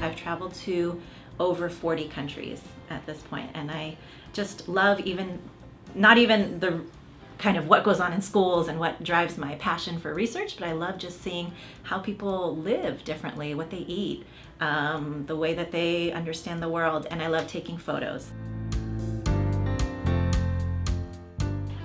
I've traveled to over 40 countries at this point, and I just love not even the kind of what goes on in schools and what drives my passion for research, but I love just seeing how people live differently, what they eat, the way that they understand the world, and I love taking photos.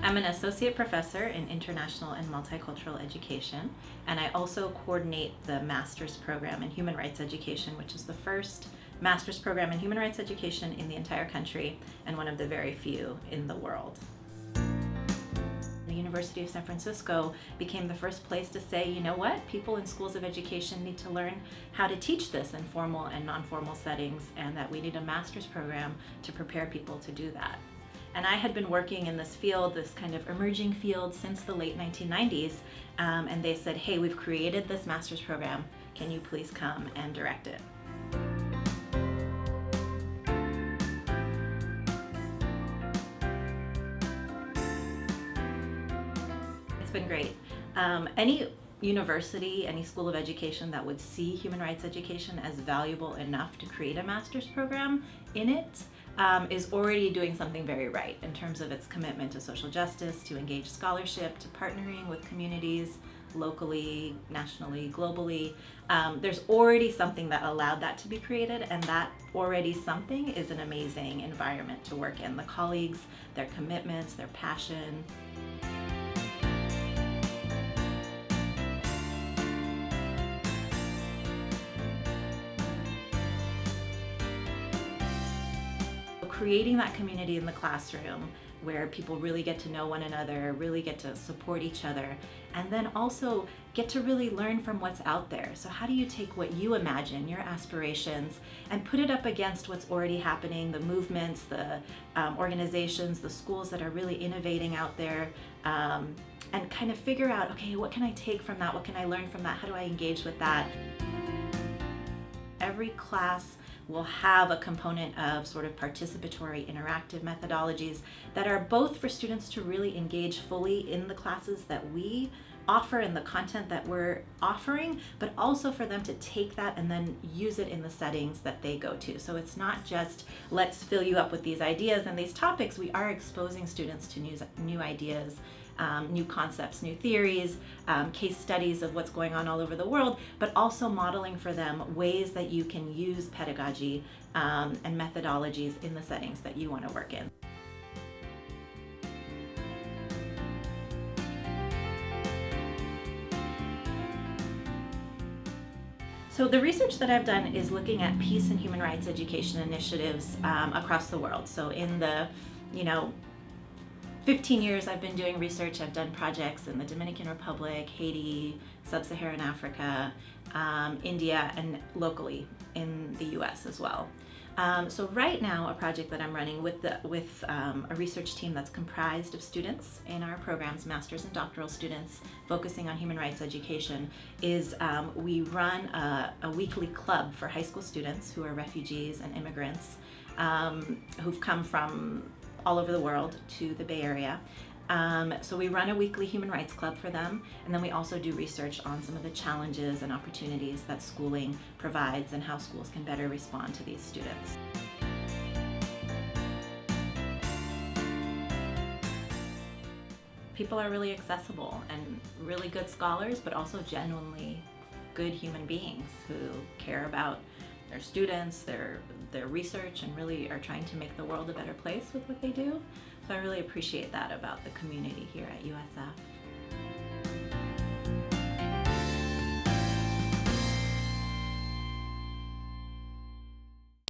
I'm an associate professor in international and multicultural education, and I also coordinate the master's program in human rights education, which is the first master's program in human rights education in the entire country and one of the very few in the world. The University of San Francisco became the first place to say, you know what, people in schools of education need to learn how to teach this in formal and non-formal settings, and that we need a master's program to prepare people to do that. And I had been working in this field, this kind of emerging field, since the late 1990s, and they said, hey, we've created this master's program, can you please come and direct it? It's been great. Any university, any school of education that would see human rights education as valuable enough to create a master's program in it is already doing something very right in terms of its commitment to social justice, to engage scholarship, to partnering with communities locally, nationally, globally. There's already something that allowed that to be created, and that already something is an amazing environment to work in. The colleagues, their commitments, their passion. Creating that community in the classroom where people really get to know one another, really get to support each other, and then also get to really learn from what's out there. So how do you take what you imagine, your aspirations, and put it up against what's already happening, the movements, the organizations, the schools that are really innovating out there, and kind of figure out, okay, what can I take from that? What can I learn from that? How do I engage with that? Every class will have a component of sort of participatory interactive methodologies that are both for students to really engage fully in the classes that we offer and the content that we're offering, but also for them to take that and then use it in the settings that they go to. So it's not just, let's fill you up with these ideas and these topics. We are exposing students to new ideas, new concepts, new theories, case studies of what's going on all over the world, but also modeling for them ways that you can use pedagogy and methodologies in the settings that you want to work in. So the research that I've done is looking at peace and human rights education initiatives across the world. So in the, 15 years I've been doing research, I've done projects in the Dominican Republic, Haiti, Sub-Saharan Africa, India, and locally in the US as well. So right now, a project that I'm running with a research team that's comprised of students in our programs, master's and doctoral students, focusing on human rights education, is we run a weekly club for high school students who are refugees and immigrants who've come from all over the world to the Bay Area. So we run a weekly human rights club for them, and then we also do research on some of the challenges and opportunities that schooling provides and how schools can better respond to these students. People are really accessible and really good scholars, but also genuinely good human beings who care about their students, their research, and really are trying to make the world a better place with what they do. So I really appreciate that about the community here at USF.